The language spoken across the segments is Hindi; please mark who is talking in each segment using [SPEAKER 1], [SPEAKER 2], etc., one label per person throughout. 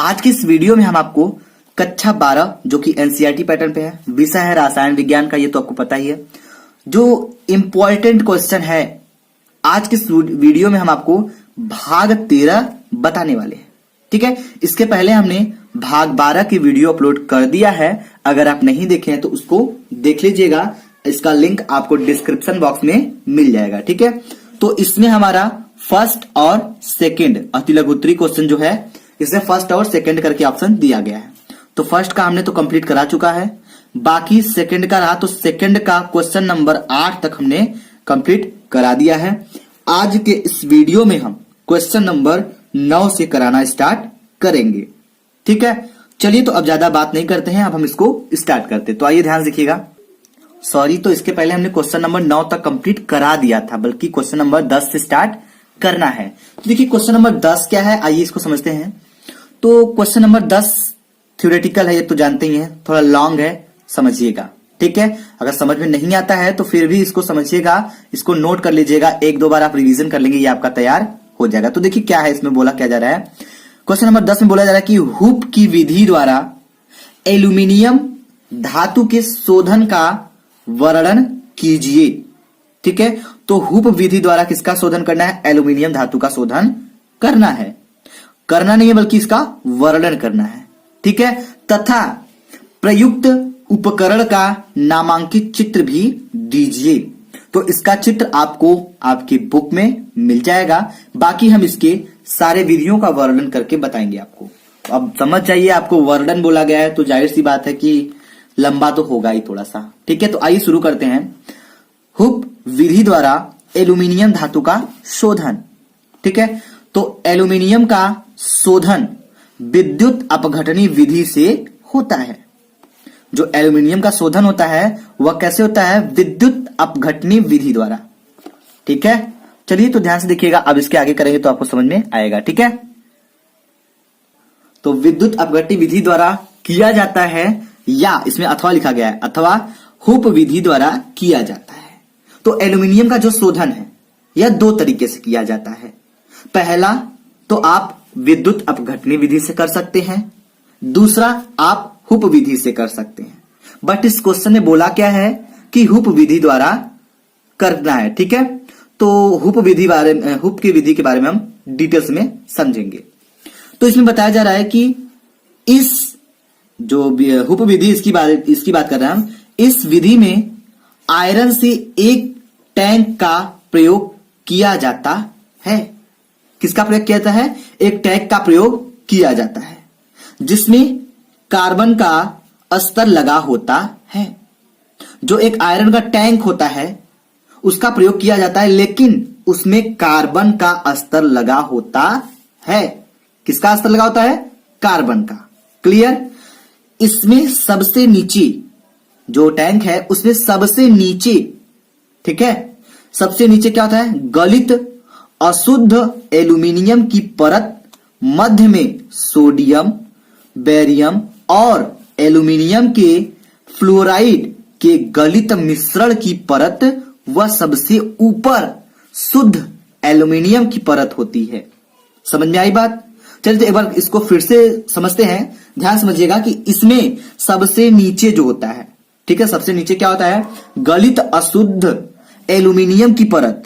[SPEAKER 1] आज की इस वीडियो में हम आपको कक्षा 12 जो कि एनसीईआरटी पैटर्न पे है, विषय है रसायन विज्ञान का, ये तो आपको पता ही है। जो इंपॉर्टेंट क्वेश्चन है आज की इस वीडियो में हम आपको भाग 13 बताने वाले हैं। ठीक है, इसके पहले हमने भाग 12 की वीडियो अपलोड कर दिया है। अगर आप नहीं देखे हैं तो उसको देख लीजिएगा, इसका लिंक आपको डिस्क्रिप्शन बॉक्स में मिल जाएगा। ठीक है, तो इसमें हमारा फर्स्ट और सेकंड अति लघु उत्तरीय क्वेश्चन जो है, इसमें फर्स्ट और सेकंड करके ऑप्शन दिया गया है। तो फर्स्ट का हमने तो कंप्लीट करा चुका है, बाकी सेकंड का रहा, तो सेकंड का क्वेश्चन नंबर 8 तक हमने कंप्लीट करा दिया है। आज के इस वीडियो में हम क्वेश्चन नंबर 9 से कराना स्टार्ट करेंगे। ठीक है, चलिए तो अब ज्यादा बात नहीं करते हैं, अब हम इसको स्टार्ट करते हैं। तो आइए ध्यान रखिएगा। सॉरी, तो इसके पहले हमने क्वेश्चन नंबर 9 तक कंप्लीट करा दिया था, बल्कि क्वेश्चन नंबर 10 से स्टार्ट करना है। तो देखिए क्वेश्चन नंबर 10 क्या है, आइए इसको समझते हैं। तो क्वेश्चन नंबर 10 थ्योरेटिकल है, ये तो जानते ही हैं, थोड़ा लॉन्ग है, समझिएगा। ठीक है, अगर समझ में नहीं आता है तो फिर भी इसको समझिएगा, इसको नोट कर लीजिएगा, एक दो बार आप रिवीजन कर लेंगे, ये आपका तैयार हो जाएगा। तो देखिए क्या है इसमें बोला क्या जा रहा है। क्वेश्चन नंबर 10 में बोला जा रहा है कि हुप की विधि द्वारा एल्यूमिनियम धातु के शोधन का वर्णन कीजिए। ठीक है, तो हुप विधि द्वारा किसका शोधन करना है? एल्यूमिनियम धातु का शोधन करना है, करना नहीं है बल्कि इसका वर्णन करना है। ठीक है, तथा प्रयुक्त उपकरण का नामांकित चित्र भी दीजिए। तो इसका चित्र आपको आपकी बुक में मिल जाएगा, बाकी हम इसके सारे विधियों का वर्णन करके बताएंगे आपको। अब समझ जाइए, आपको वर्णन बोला गया है तो जाहिर सी बात है कि लंबा तो होगा ही थोड़ा सा। ठीक है, तो आइए शुरू करते हैं। हुप विधि द्वारा एल्यूमिनियम धातु का शोधन। ठीक है, तो एल्यूमिनियम का शोधन विद्युत अपघटनी विधि से होता है। जो एल्यूमिनियम का शोधन होता है वह कैसे होता है? विद्युत अपघटनी विधि द्वारा। ठीक है, चलिए तो ध्यान से देखिएगा, अब इसके आगे करेंगे तो आपको समझ में आएगा। ठीक है, तो विद्युत अपघटनी विधि द्वारा किया जाता है, या इसमें अथवा लिखा गया है, अथवा हुप विधि द्वारा किया जाता है। तो एल्यूमिनियम का जो शोधन है यह दो तरीके से किया जाता है। पहला तो आप विद्युत अपघटनी विधि से कर सकते हैं, दूसरा आप हुप विधि से कर सकते हैं। बट इस क्वेश्चन में बोला क्या है कि हुप विधि द्वारा करना है। ठीक है, तो हुप की विधि के बारे में हम डिटेल्स में समझेंगे। तो इसमें बताया जा रहा है कि इस जो हुप विधि इसकी बात कर रहे हैं हम। इस विधि में आयरन से एक टैंक का प्रयोग किया जाता है। किसका प्रयोग किया जाता है? एक टैंक का प्रयोग किया जाता है, जिसमें कार्बन का स्तर लगा होता है। जो एक आयरन का टैंक होता है उसका प्रयोग किया जाता है, लेकिन उसमें कार्बन का स्तर लगा होता है। किसका स्तर लगा होता है? कार्बन का। क्लियर? इसमें सबसे नीचे जो टैंक है उसमें सबसे नीचे, ठीक है, सबसे नीचे क्या होता है? गलित अशुद्ध एल्यूमिनियम की परत, मध्य में सोडियम, बेरियम और एल्यूमिनियम के फ्लोराइड के गलित मिश्रण की परत, वह सबसे ऊपर शुद्ध एल्यूमिनियम की परत होती है। समझ में आई बात? चलिए तो एक बार इसको फिर से समझते हैं, ध्यान समझिएगा कि इसमें सबसे नीचे जो होता है, ठीक है, सबसे नीचे क्या होता है? गलित अशुद्ध एल्यूमिनियम की परत।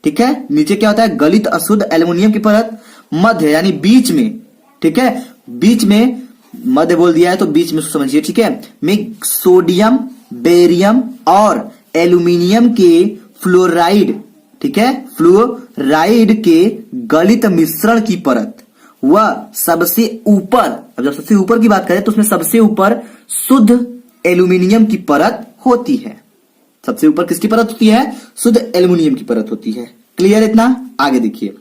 [SPEAKER 1] ठीक है, नीचे क्या होता है? गलित अशुद्ध एल्यूमिनियम की परत, मध्य यानी बीच में, ठीक है, बीच में, मध्य बोल दिया है तो बीच में समझिए। ठीक है, में सोडियम, बेरियम और एल्यूमिनियम के फ्लोराइड, ठीक है, फ्लोराइड के गलित मिश्रण की परत, वह सबसे ऊपर, अब जब सबसे ऊपर की बात करें तो उसमें सबसे ऊपर शुद्ध एल्यूमिनियम की परत होती है। सबसे ऊपर किसकी परत होती है? शुद्ध एल्यूमिनियम की परत होती है। क्लियर इतना? आगे देखिए,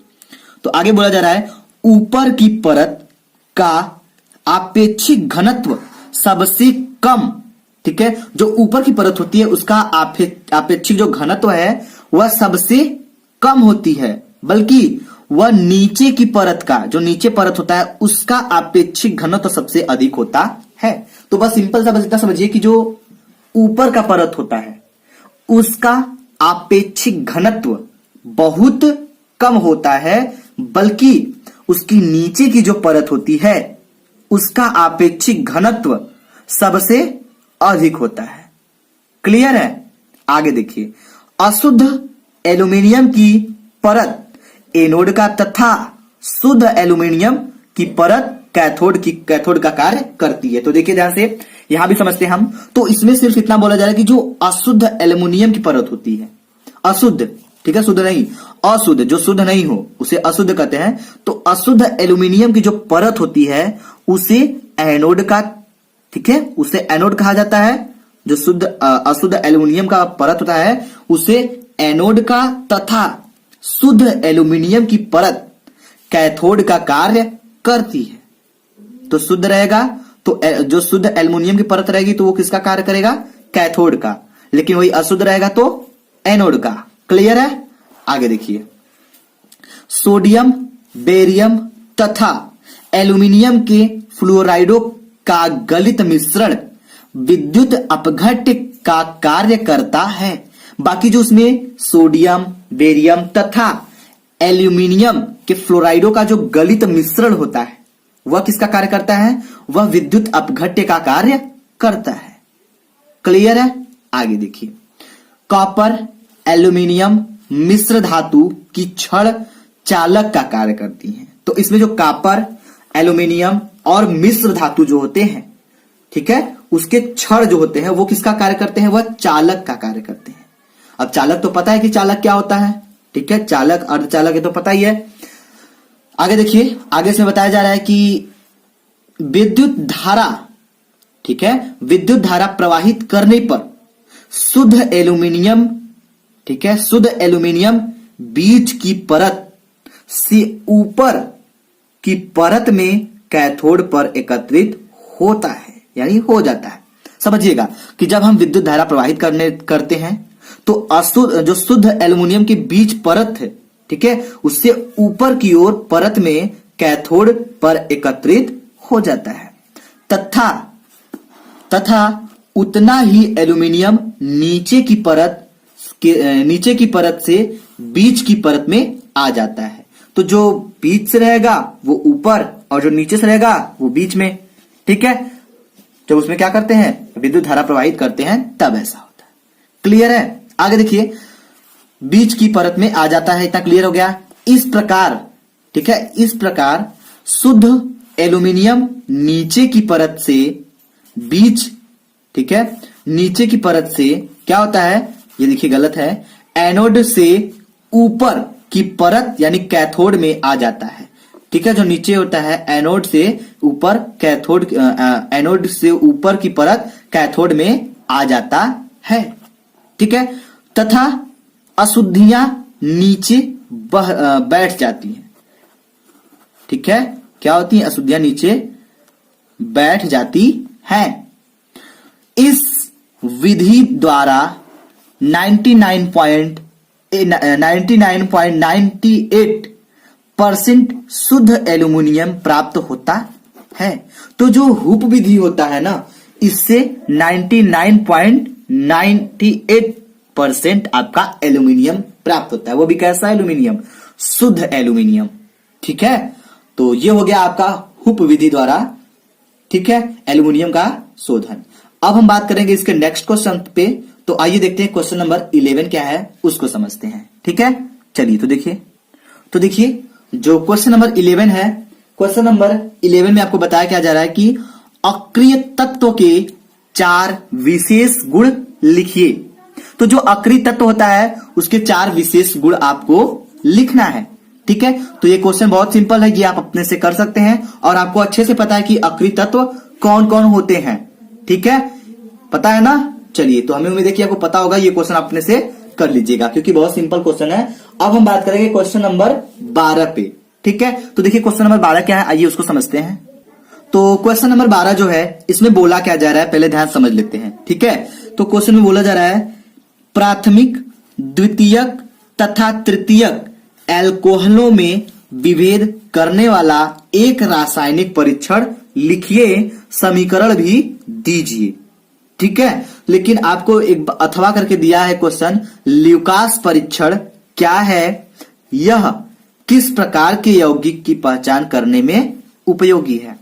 [SPEAKER 1] तो आगे बोला जा रहा है ऊपर की परत का आपेक्षिक घनत्व सबसे कम, ठीक है, जो ऊपर की परत होती है उसका आपेक्षिक जो घनत्व है वह सबसे कम होती है, बल्कि वह नीचे की परत का, जो नीचे परत होता है उसका आपेक्षिक घनत्व सबसे अधिक होता है। तो बस सिंपल सा बस इतना समझिए कि जो ऊपर का परत होता है उसका आपेक्षिक घनत्व बहुत कम होता है, बल्कि उसकी नीचे की जो परत होती है उसका आपेक्षिक घनत्व सबसे अधिक होता है। क्लियर है? आगे देखिए, अशुद्ध एल्यूमीनियम की परत एनोड का तथा शुद्ध एल्यूमीनियम की परत कैथोड का कार्य करती है। तो देखिए ध्यान से, यहां भी समझते हैं हम। तो इसमें सिर्फ इतना बोला जा रहा है कि जो अशुद्ध एल्यूमीनियम की परत होती है, अशुद्ध, ठीक है, शुद्ध नहीं, अशुद्ध, जो शुद्ध नहीं हो उसे अशुद्ध कहते हैं। तो अशुद्ध एल्यूमीनियम की जो परत होती है उसे एनोड का, ठीक है, उसे एनोड कहा जाता है। जो अशुद्ध एल्यूमीनियम का परत होता है उसे एनोड का तथा शुद्ध एल्यूमीनियम की परत कैथोड का कार्य करती है। तो शुद्ध रहेगा तो जो शुद्ध एल्यूमीनियम की परत रहेगी तो वो किसका कार्य करेगा? कैथोड का। लेकिन वही अशुद्ध रहेगा तो एनोड का। क्लियर है? आगे देखिए, सोडियम, बेरियम तथा एल्यूमीनियम के फ्लोराइडों का गलित मिश्रण विद्युत अपघट्य का कार्य करता है। बाकी जो उसमें सोडियम, बेरियम तथा एल्यूमीनियम के फ्लोराइडों का जो गलित मिश्रण होता है वह किसका कार्य करता है? वह विद्युत अपघट्य का कार्य करता है। क्लियर है? आगे देखिए, कॉपर, एल्यूमीनियम मिश्र धातु की छड़ चालक का कार्य करती हैं। तो इसमें जो कॉपर, एल्यूमीनियम और मिश्र धातु जो होते हैं, ठीक है, उसके छड़ जो होते हैं वो किसका कार्य करते हैं? वह चालक का कार्य करते हैं। अब चालक तो पता है कि चालक क्या होता है, ठीक है, चालक, अर्धचालक, ये तो पता ही है। आगे देखिए, आगे से बताया जा रहा है कि विद्युत धारा, ठीक है, विद्युत धारा प्रवाहित करने पर शुद्ध एल्यूमीनियम, ठीक है, शुद्ध एल्यूमीनियम बीच की परत से ऊपर की परत में कैथोड पर एकत्रित होता है, यानी हो जाता है। समझिएगा कि जब हम विद्युत धारा प्रवाहित करते हैं तो अशुद्ध, जो शुद्ध एल्यूमीनियम की बीच परत है, ठीक है, उससे ऊपर की ओर परत में कैथोड पर एकत्रित हो जाता है तथा उतना ही एल्यूमीनियम नीचे की परत से बीच की परत में आ जाता है। तो जो बीच से रहेगा वो ऊपर और जो नीचे से रहेगा वो बीच में, ठीक है। जब उसमें क्या करते हैं? विद्युत धारा प्रवाहित करते हैं तब ऐसा होता है। क्लियर है? आगे देखिए, बीच की परत में आ जाता है, इतना क्लियर हो गया। इस प्रकार, ठीक है, इस प्रकार शुद्ध एल्यूमीनियम नीचे की परत से बीच, ठीक है, नीचे की परत से क्या होता है? ये देखिए गलत है, एनोड से ऊपर की परत यानी कैथोड में आ जाता है, ठीक है। जो नीचे होता है एनोड से ऊपर, कैथोड, एनोड से ऊपर की परत कैथोड में आ जाता है, ठीक है, तथा अशुद्धियां नीचे बैठ जाती हैं, ठीक है। क्या होती है? अशुद्धियां नीचे बैठ जाती हैं। इस विधि द्वारा 99.98% शुद्ध एल्यूमीनियम प्राप्त होता है। तो जो हुप विधि होता है ना, इससे 99.98% आपका एल्यूमीनियम प्राप्त होता है। वो भी कैसा एल्यूमीनियम? शुद्ध एल्यूमीनियम, ठीक है। तो ये हो गया आपका हुप विधि द्वारा, ठीक है, एल्यूमीनियम का शोधन। अब हम बात करेंगे इसके नेक्स्ट क्वेश्चन पे। तो आइए देखते हैं क्वेश्चन नंबर 11 क्या है, उसको समझते हैं, ठीक है। चलिए तो देखिए जो क्वेश्चन नंबर 11 है, क्वेश्चन नंबर 11 में आपको बताया क्या जा रहा है कि अक्रिय तत्व के 4 विशेष गुण लिखिए। तो जो अक्रिय तत्व होता है उसके 4 विशेष गुण आपको लिखना है, ठीक है। तो ये क्वेश्चन बहुत सिंपल है, ये आप अपने से कर सकते हैं और आपको अच्छे से पता है कि अक्रिय तत्व कौन कौन होते हैं, ठीक है, पता है ना। चलिए, तो हमें उम्मीद है कि आपको पता होगा, ये क्वेश्चन अपने से कर लीजिएगा क्योंकि बहुत सिंपल क्वेश्चन है। अब हम बात करेंगे क्वेश्चन नंबर 12 पे, ठीक है। तो देखिए क्वेश्चन नंबर 12 क्या है, आइए उसको समझते हैं। तो क्वेश्चन नंबर 12 जो है, इसमें बोला क्या जा रहा है, पहले ध्यान समझ लेते हैं, ठीक है। तो क्वेश्चन में बोला जा रहा है प्राथमिक, द्वितीयक तथा तृतीयक एल्कोहलों में विभेद करने वाला एक रासायनिक परीक्षण लिखिए, समीकरण भी दीजिए, ठीक है। लेकिन आपको एक अथवा करके दिया है क्वेश्चन, ल्यूकास परीक्षण क्या है, यह किस प्रकार के यौगिक की पहचान करने में उपयोगी है।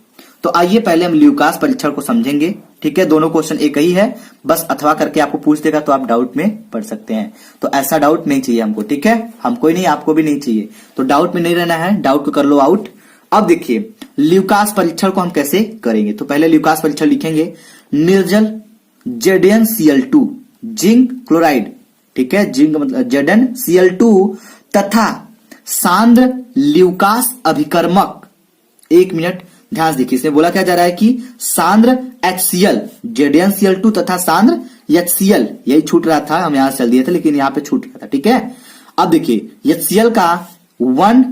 [SPEAKER 1] तो आइए पहले हम ल्यूकास परीक्षण को समझेंगे। ठीक है, दोनों क्वेश्चन एक ही है, बस अथवा करके आपको पूछ देगा तो आप डाउट में पढ़ सकते हैं। तो ऐसा डाउट नहीं चाहिए हमको, ठीक है, हमको ही नहीं आपको भी नहीं चाहिए। तो डाउट में नहीं रहना है, डाउट को कर लो आउट। अब देखिए ल्यूकास परीक्षण को हम कैसे करेंगे। तो पहले ल्यूकास परीक्षण लिखेंगे, निर्जल ZnCl2 जिंक क्लोराइड, ठीक है, जिंक मतलब ZnCl2 तथा सांद्र ल्यूकास अभिकर्मक। एक मिनट ध्यान से देखिए, इसमें बोला क्या जा रहा है कि सांद्र HCl ZnCl2 तथा सांद्र HCl, यही छूट रहा था, हम यहां से चल दिए थे लेकिन यहां पे छूट गया था। ठीक है, अब देखिए HCl का 1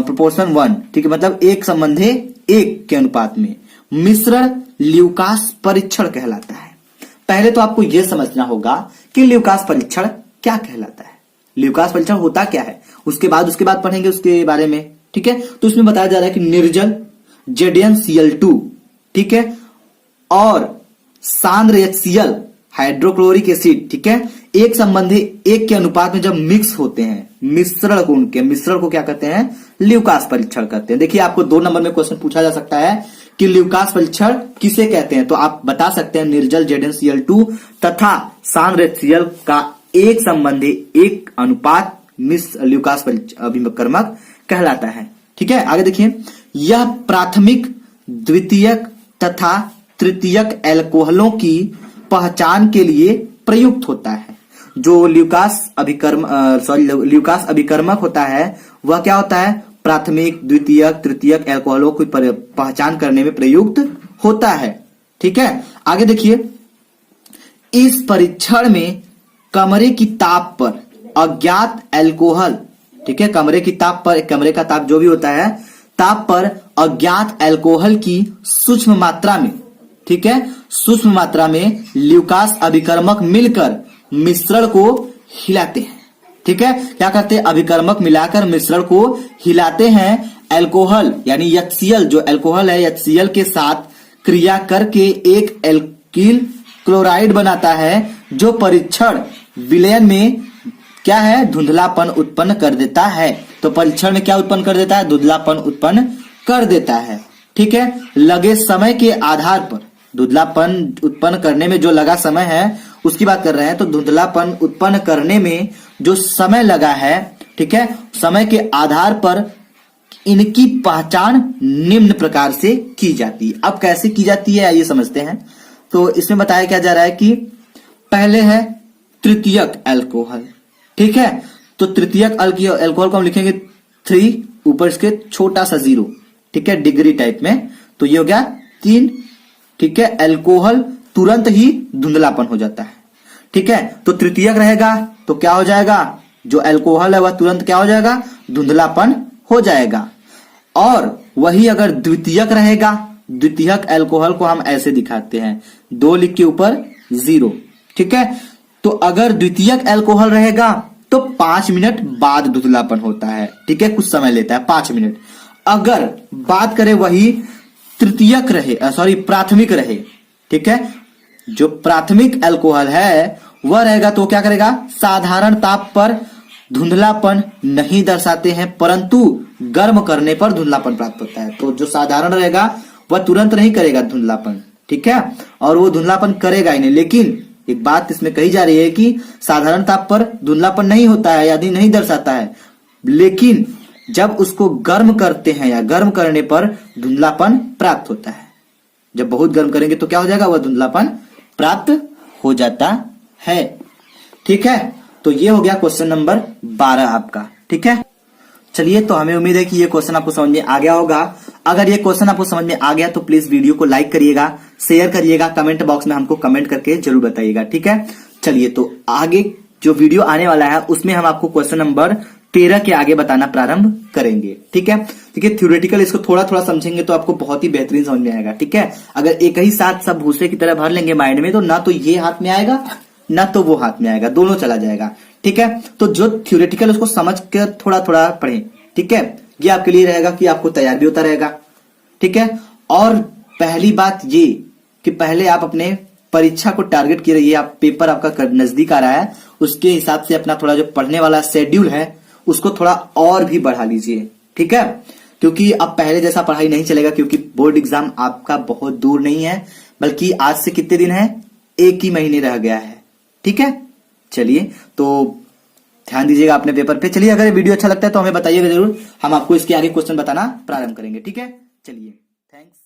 [SPEAKER 1] प्रोपोर्शन 1, ठीक है, मतलब एक संबंधी एक के अनुपात में मिश्रण ल्यूकास परीक्षण कहलाता है। पहले तो आपको यह समझना होगा कि ल्यूकास परीक्षण क्या कहलाता है, ल्यूकास परीक्षण होता क्या है, उसके बाद पढ़ेंगे उसके बारे में। ठीक है, तो इसमें बताया जा रहा है कि निर्जल ZnCl2, ठीक है, और सांद्र HCl हाइड्रोक्लोरिक एसिड, ठीक है, एक संबंधी एक के अनुपात में जब मिक्स होते हैं, मिश्रण को क्या कहते हैं, ल्यूकास परीक्षण कहते हैं। देखिए आपको 2 नंबर में क्वेश्चन पूछा जा सकता है कि ल्यूकास परीक्षण किसे कहते हैं, तो आप बता सकते हैं निर्जल ZnCl2 तथा सांद्र HCl का एक संबंधी एक अनुपात ल्यूकास अभिकर्मक कहलाता है। ठीक है, आगे देखिए, यह प्राथमिक द्वितीयक तथा तृतीयक एल्कोहलों की पहचान के लिए प्रयुक्त होता है। जो ल्यूकास अभिकर्मक होता है वह क्या होता है, प्राथमिक द्वितीयक तृतीयक एल्कोहलों की पहचान करने में प्रयुक्त होता है। ठीक है, आगे देखिए, इस परीक्षण में कमरे की ताप पर अज्ञात एल्कोहल, ठीक है, कमरे का ताप जो भी होता है, ताप पर अज्ञात एल्कोहल की सूक्ष्म मात्रा में, ठीक है, सूक्ष्म मात्रा में ल्यूकास अभिकर्मक मिलकर मिश्रण को हिलाते हैं। ठीक है, क्या करते हैं, अभिकर्मक मिलाकर मिश्रण को हिलाते हैं। एल्कोहल यानी HCl, जो एल्कोहल है HCl के साथ क्रिया करके एक एल्किल क्लोराइड बनाता है, जो परीक्षण विलयन में क्या है, धुंधलापन उत्पन्न कर देता है। तो परीक्षण में क्या उत्पन्न कर देता है, धुंधलापन उत्पन्न कर देता है। ठीक है, लगे समय के आधार पर, धुंधलापन उत्पन्न करने में जो लगा समय है उसकी बात कर रहे हैं, तो धुंधलापन उत्पन्न करने में जो समय लगा है, ठीक है, समय के आधार पर इनकी पहचान निम्न प्रकार से की जाती है। अब कैसे की जाती है आइए समझते हैं। तो इसमें बताया क्या जा रहा है कि पहले है तृतीयक एल्कोहल, ठीक है, तो तृतीयक एल्कोहल को हम लिखेंगे 3, ऊपर इसके छोटा सा 0, ठीक है, डिग्री टाइप में, तो ये हो गया 3। ठीक है, एल्कोहल तुरंत ही धुंधलापन हो जाता है। ठीक है, तो तृतीयक रहेगा तो क्या हो जाएगा, जो एल्कोहल है वह तुरंत क्या हो जाएगा, धुंधलापन हो जाएगा। और वही अगर द्वितीयक रहेगा, द्वितीयक एल्कोहल को हम ऐसे दिखाते हैं, 2 लिख के ऊपर 0। ठीक है, तो अगर द्वितीयक एल्कोहल रहेगा तो 5 मिनट बाद धुंधलापन होता है। ठीक है, कुछ समय लेता है 5 मिनट। अगर बात करें वही तृतीयक रहे, प्राथमिक रहे, ठीक है, जो प्राथमिक एल्कोहल है वह रहेगा तो क्या करेगा, साधारण ताप पर धुंधलापन नहीं दर्शाते हैं, परंतु गर्म करने पर धुंधलापन प्राप्त होता है। तो जो साधारण रहेगा वह तुरंत नहीं करेगा धुंधलापन, ठीक है, और वो धुंधलापन करेगा ही नहीं। लेकिन एक बात इसमें कही जा रही है कि साधारण ताप पर धुंधलापन नहीं होता है, यदि नहीं दर्शाता है, लेकिन जब उसको गर्म करते हैं या गर्म करने पर धुंधलापन प्राप्त होता है। जब बहुत गर्म करेंगे तो क्या हो जाएगा, वह धुंधलापन प्राप्त हो जाता है। ठीक है, तो ये हो गया क्वेश्चन नंबर 12 आपका। ठीक है, चलिए, तो हमें उम्मीद है कि ये क्वेश्चन आपको समझ में आ गया होगा। अगर ये क्वेश्चन आपको समझ में आ गया तो प्लीज वीडियो को लाइक करिएगा, शेयर करिएगा, कमेंट बॉक्स में हमको कमेंट करके जरूर बताइएगा। ठीक है, चलिए, तो आगे जो वीडियो आने वाला है उसमें हम आपको क्वेश्चन नंबर 13 के आगे बताना प्रारंभ करेंगे। ठीक है, देखिए थ्योरेटिकल इसको थोड़ा थोड़ा समझेंगे तो आपको बहुत ही बेहतरीन समझ में आएगा। ठीक है, अगर एक ही साथ सब भूसे की तरह भर लेंगे माइंड में, तो ना तो ये हाथ में आएगा ना तो वो हाथ में आएगा, दोनों चला जाएगा। ठीक है, तो जो थ्योरेटिकल उसको समझ कर थोड़ा थोड़ा पढ़ें। ठीक है, ये आपके लिए रहेगा कि आपको तैयार भी होता रहेगा। ठीक है, और पहली बात ये कि पहले आप अपने परीक्षा को टारगेट किए रहिए। आप पेपर आपका नजदीक आ रहा है, उसके हिसाब से अपना थोड़ा जो पढ़ने वाला शेड्यूल है उसको थोड़ा और भी बढ़ा लीजिए। ठीक है, क्योंकि अब पहले जैसा पढ़ाई नहीं चलेगा, क्योंकि बोर्ड एग्जाम आपका बहुत दूर नहीं है, बल्कि आज से कितने दिन है, 1 ही महीने रह गया है। ठीक है, चलिए तो ध्यान दीजिएगा अपने पेपर पे। चलिए, अगर वीडियो अच्छा लगता है तो हमें बताइएगा जरूर, हम आपको इसके आगे क्वेश्चन बताना प्रारंभ करेंगे। ठीक है, चलिए, थैंक्स।